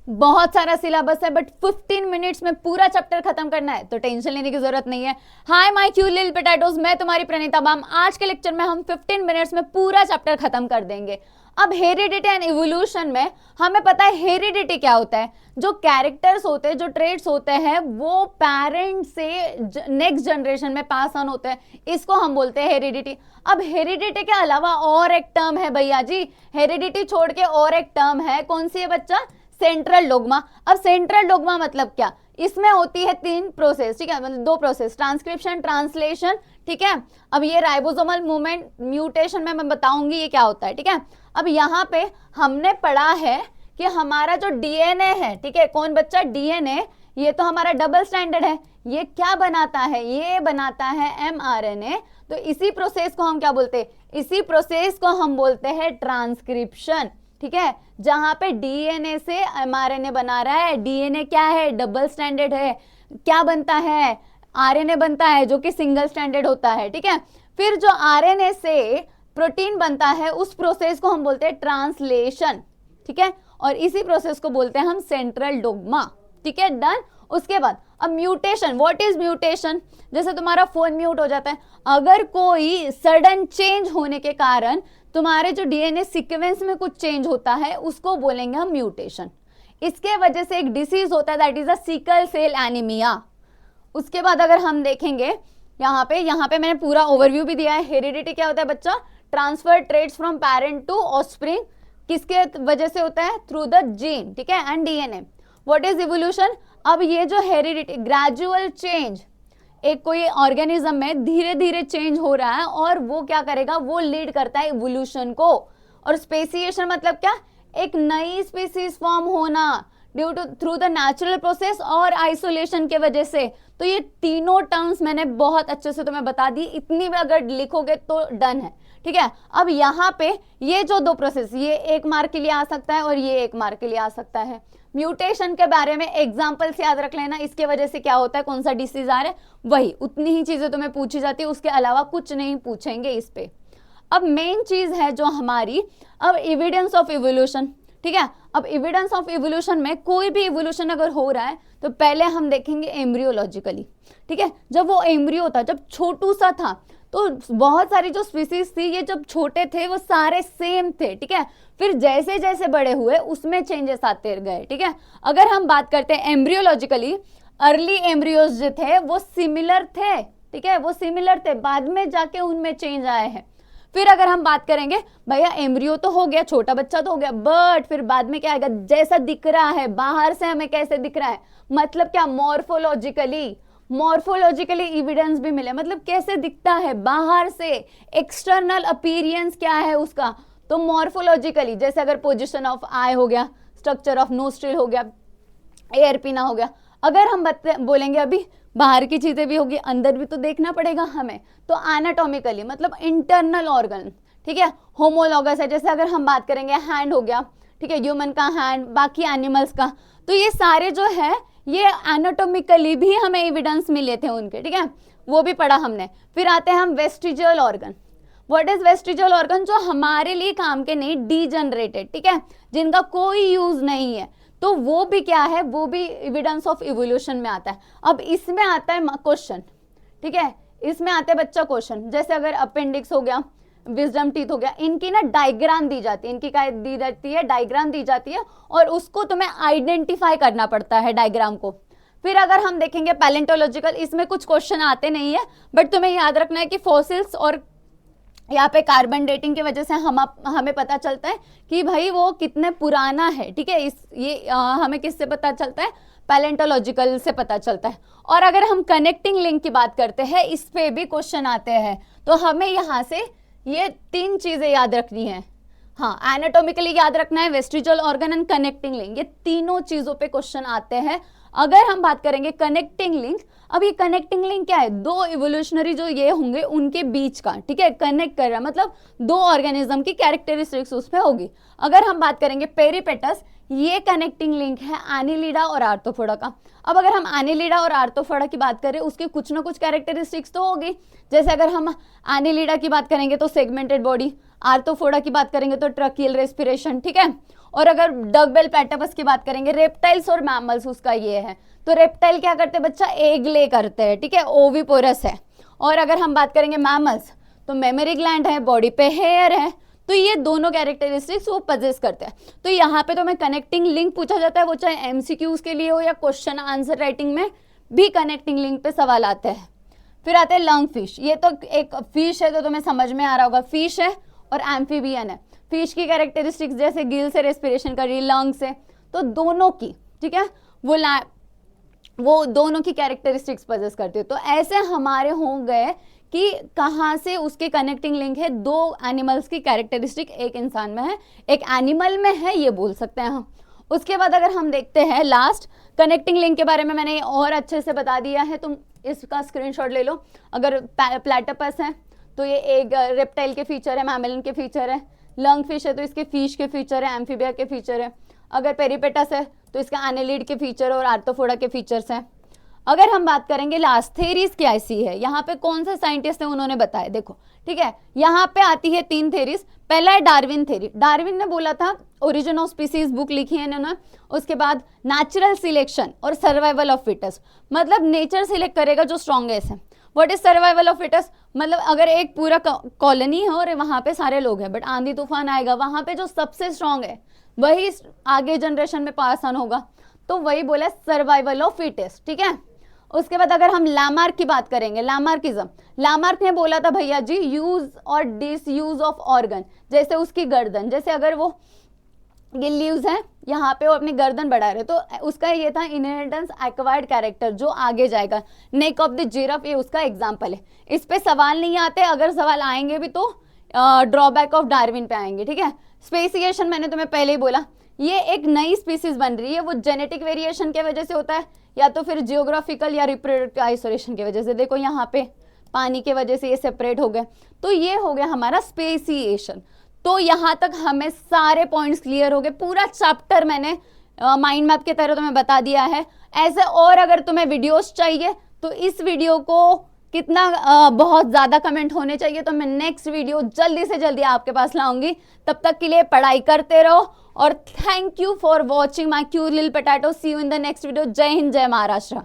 बहुत सारा सिलेबस है बट 15 मिनट्स में पूरा चैप्टर खत्म करना है तो टेंशन लेने की जरूरत नहीं है। Hi my cute little potatoes, मैं तुम्हारी प्रणीता मैम। आज के लेक्चर में हम 15 मिनट्स में पूरा चैप्टर खत्म कर देंगे। अब हेरिडिटी एंड इवोल्यूशन में हमें पता है हेरिडिटी क्या होता है। जो कैरेक्टर्स होते हैं, जो ट्रेड्स होते हैं, वो पेरेंट से नेक्स्ट जनरेशन में पास ऑन होते हैं, इसको हम बोलते हैं हेरिडिटी। अब हेरिडिटी के अलावा और एक टर्म है भैया जी, हेरिडिटी छोड़ के और एक टर्म है, कौन सी है बच्चा? Central dogma. अब सेंट्रल डोग्मा मतलब क्या? इसमें होती है 3 प्रोसेस, ठीक है, मतलब 2 प्रोसेस, ट्रांसक्रिप्शन, ट्रांसलेशन, ठीक है। अब ये राइबोसोमल मूवमेंट म्यूटेशन में मैं बताऊंगी ये क्या होता है, ठीक है। अब यहाँ पे हमने पढ़ा है कि हमारा जो डीएनए है, ठीक है, कौन बच्चा? डीएनए, ये तो हमारा डबल स्टैंडर्ड है। ये क्या बनाता है? ये बनाता है एमआरएनए। तो इसी प्रोसेस को हम क्या बोलते हैं? इसी प्रोसेस को हम बोलते हैं ट्रांसक्रिप्शन, ठीक है, जहां पे डीएनए से एमआरएनए बना रहा है। डीएनए क्या है? डबल स्टैंडर्ड है। क्या बनता है? आरएनए बनता है, जो कि सिंगल स्टैंडर्ड होता है, ठीक है। फिर जो आरएनए से प्रोटीन बनता है, उस प्रोसेस को हम बोलते हैं ट्रांसलेशन, ठीक है, और इसी प्रोसेस को बोलते हैं हम सेंट्रल डोग्मा, ठीक है, डन। उसके बाद अब म्यूटेशन। What is mutation? जैसे तुम्हारा फोन म्यूट हो जाता है, अगर कोई सडन चेंज होने के कारण तुम्हारे जो डीएनए सीक्वेंस में कुछ चेंज होता है, उसको बोलेंगे हम म्यूटेशन। इसके वजह से एक डिसीज होता है, that is a sickle cell anaemia. उसके बाद अगर हम देखेंगे यहाँ पे मैंने पूरा ओवरव्यू भी दिया है। हेरिडिटी क्या होता है बच्चा? Transfer traits from parent to offspring. किसके वजह से होता है? थ्रू द जीन, ठीक है, and DNA. What is evolution? अब ये जो हेरिडिटी, ग्रेजुअल चेंज, एक कोई ऑर्गेनिज्म में धीरे धीरे चेंज हो रहा है और वो क्या करेगा? वो लीड करता है इवोल्यूशन को। और स्पेसिएशन मतलब क्या? एक नई स्पीसीज फॉर्म होना due to through the natural process और आइसोलेशन के वजह से। तो ये तीनों टर्म्स मैंने बहुत अच्छे से तुम्हें बता दी, इतनी भी अगर लिखोगे तो डन है, ठीक है। अब यहाँ पे ये जो 2 प्रोसेस, ये 1 मार्क के लिए आ सकता है और ये 1 मार्क के लिए आ सकता है। म्यूटेशन के बारे में एग्जाम्पल्स याद रख लेना, इसके वजह से क्या होता है, कौन सा डिसीज आ रहा है, वही उतनी ही चीजें तुम्हें पूछी जाती है, उसके अलावा कुछ नहीं पूछेंगे इस पे। अब मेन चीज है जो हमारी, अब एविडेंस ऑफ इवोल्यूशन, ठीक है। अब एविडेंस ऑफ इवोल्यूशन में कोई भी इवोल्यूशन अगर हो रहा है तो पहले हम देखेंगे एम्ब्रियोलॉजिकली, ठीक है। जब वो एम्ब्रियो था, जब छोटू सा था, तो बहुत सारी जो स्पीसीज थी, ये जब छोटे थे वो सारे सेम थे, ठीक है। फिर जैसे जैसे बड़े हुए उसमें चेंजेस आते गए, ठीक है। अगर हम बात करते हैं एम्ब्रियोलॉजिकली, अर्ली एम्ब्रियोज जो थे वो सिमिलर थे, ठीक है, वो सिमिलर थे, बाद में जाके उनमें चेंज आए हैं। फिर अगर हम बात करेंगे, भैया एम्ब्रियो तो हो गया, छोटा बच्चा तो हो गया, बट फिर बाद में क्या आएगा? जैसा दिख रहा है बाहर से हमें कैसे दिख रहा है, मतलब क्या? मॉर्फोलॉजिकली एविडेंस भी मिले, मतलब कैसे दिखता है बाहर से, एक्सटर्नल अपीयरेंस क्या है उसका, तो मॉर्फोलॉजिकली। जैसे अगर पोजीशन ऑफ आई हो गया, स्ट्रक्चर ऑफ नोस्ट्रिल हो गया, एयर पीना हो गया। अगर हम बोलेंगे अभी बाहर की चीजें भी होगी, अंदर भी तो देखना पड़ेगा हमें, तो एनाटॉमिकली मतलब इंटरनल ऑर्गन, ठीक है, होमोलॉगस है। जैसे अगर हम बात करेंगे हैंड हो गया, ठीक है, ह्यूमन का हैंड, बाकी एनिमल्स का, तो ये सारे जो है ये एनाटॉमिकली भी हमें एविडेंस मिले थे उनके, ठीक है, वो भी पढ़ा हमने। फिर आते हैं हम vestigial organ. What is vestigial organ? जो हमारे लिए काम के नहीं, डीजनरेटेड, ठीक है, जिनका कोई यूज नहीं है, तो वो भी क्या है? वो भी एविडेंस ऑफ इवोल्यूशन में आता है। अब इसमें आता है क्वेश्चन, ठीक है, इसमें आते हैं बच्चा क्वेश्चन। जैसे अगर अपेंडिक्स हो गया, विजडम टीथ हो गया, इनकी ना डायग्राम दी जाती है, इनकी क्या दी जाती है? डायग्राम दी जाती है, और उसको तुम्हें आइडेंटिफाई करना पड़ता है डायग्राम को। फिर अगर हम देखेंगे पैलेंटोलॉजिकल, इसमें कुछ क्वेश्चन आते नहीं है, बट तुम्हें याद रखना है कि फॉसिल्स और यहाँ पे कार्बन डेटिंग की वजह से हमें पता चलता है कि भाई वो कितने पुराना है, ठीक है। हमें किससे पता चलता है? पैलेंटोलॉजिकल से पता चलता है। और अगर हम कनेक्टिंग लिंक की बात करते हैं, इस पे भी क्वेश्चन आते हैं, तो हमें यहाँ से ये 3 चीजें याद रखनी है। हाँ, एनाटॉमिकली याद रखना है, vestigial organ and connecting link, ये तीनों चीजों पे क्वेश्चन आते हैं। अगर हम बात करेंगे कनेक्टिंग लिंक, अब ये कनेक्टिंग लिंक क्या है? 2 इवोल्यूशनरी जो ये होंगे उनके बीच का, ठीक है, कनेक्ट कर रहा है, मतलब 2 ऑर्गेनिज्म की कैरेक्टरिस्टिक्स उसमें होगी। अगर हम बात करेंगे पेरिपेटस, ये कनेक्टिंग लिंक है एनिलिडा और आर्थ्रोपोडा का। अब अगर हम एनिलिडा और आर्थ्रोपोडा की बात करें, उसकी कुछ ना कुछ कैरेक्टरिस्टिक्स तो होगी। जैसे अगर हम एनिलिडा की बात करेंगे तो सेगमेंटेड बॉडी, आर्थ्रोपोडा की बात करेंगे तो ट्रकियल रेस्पिरेशन, ठीक है, और अगर डक बेल प्लेटापस की बात करेंगे, रेप्टाइल्स और मैमल्स उसका ये है। तो रेप्टाइल क्या करते हैं बच्चा, एग ले करते हैं, ठीक है, ओविपोरस है। और अगर हम बात करेंगे मैमल्स, तो मेमोरी ग्लैंड है, बॉडी पे हेयर है। तो ये दोनों कैरेक्टरिस्टिक्स वो पजेस करते हैं। तो यहाँ पे तो मैं कनेक्टिंग लिंक पूछा जाता है, वो चाहे एमसीक्यूज के लिए हो या क्वेश्चन आंसर राइटिंग में भी कनेक्टिंग लिंक पे सवाल आते हैं। फिर आते हैं लंग फिश। ये तो एक फिश है तो तुम्हें समझ में आ रहा होगा, फिश है और एम्फीबियन है। फिश की कैरेक्टरिस्टिक्स जैसे गिल से रेस्पिरेशन कर रही है, लंग से, तो दोनों की, ठीक है, वो दोनों की कैरेक्टरिस्टिक्स पजेस करती है। तो ऐसे हमारे हो गए कि कहाँ से उसके कनेक्टिंग लिंक है, दो एनिमल्स की कैरेक्टरिस्टिक एक इंसान में है, एक एनिमल में है, ये बोल सकते हैं हम। उसके बाद अगर हम देखते हैं लास्ट कनेक्टिंग लिंक के बारे में मैंने और अच्छे से बता दिया है, तुम इसका स्क्रीनशॉट ले लो। अगर प्लेटापस है तो ये एक रेप्टाइल के फीचर है, मैमलिन के फीचर है। लंग फिश है तो इसके फिश के फीचर है, एम्फीबिया के फीचर है। अगर पेरिपेटस है तो इसका एनेलिड के फीचर और आर्थ्रोपोडा के फीचर्स हैं। अगर हम बात करेंगे लास्ट थेरीज क्या ऐसी है, यहाँ पे कौन से साइंटिस्ट हैं उन्होंने बताया, देखो, ठीक है, यहाँ पे आती है 3 थेरीज। पहला है डार्विन थेरी। डार्विन ने बोला था, ओरिजिन ऑफ स्पीसीज बुक लिखी है इन्होंने। उसके बाद नेचुरल सिलेक्शन और सर्वाइवल ऑफ फिटेस्ट, मतलब नेचर सिलेक्ट करेगा जो स्ट्रॉन्गेस्ट है। What is survival of fittest, मतलब अगर एक पूरा कॉलोनी है और वहां पे सारे लोग हैं बट आंधी तूफान आएगा, वहां पे जो सबसे स्ट्रॉन्ग है वही आगे जनरेशन में पास ऑन होगा। तो वही बोला सर्वाइवल ऑफ फिटेस्ट, ठीक है। उसके बाद अगर हम लामार्क की बात करेंगे, लामार्किज्म, लामार्क ने बोला था भैया जी यूज और डिसयूज ऑफ ऑर्गन, जैसे उसकी गर्दन, जैसे अगर वो गिल लीव्स है यहाँ पे वो अपनी गर्दन बढ़ा रहे, तो उसका ये था इनहेरिटेंस एक्वायर्ड कैरेक्टर जो आगे जाएगा। नेक ऑफ द जिराफ ये उसका एग्जाम्पल है। इस पे सवाल नहीं आते, अगर सवाल आएंगे भी तो ड्रॉबैक ऑफ डार्विन पे आएंगे, ठीक है। स्पेसिएशन मैंने तुम्हें पहले ही बोला, ये एक नई स्पीसीज बन रही है, वो जेनेटिक वेरिएशन की वजह से होता है या तो फिर जियोग्राफिकल या रिप्रोडक्टिव आइसोलेशन की वजह से। देखो यहाँ पे पानी के वजह से ये सेपरेट हो गए, तो ये हो गया हमारा स्पेसिएशन। तो यहाँ तक हमें सारे पॉइंट्स क्लियर हो गए। पूरा चैप्टर मैंने माइंड मैप के तरह तुम्हें बता दिया है। ऐसे और अगर तुम्हें वीडियोस चाहिए तो इस वीडियो को कितना बहुत ज़्यादा कमेंट होने चाहिए, तो मैं नेक्स्ट वीडियो जल्दी से जल्दी आपके पास लाऊंगी। तब तक के लिए पढ़ाई करते रहो और thank you for watching my cute little potato. See you in the next video. जय हिंद, जय महाराष्ट्र।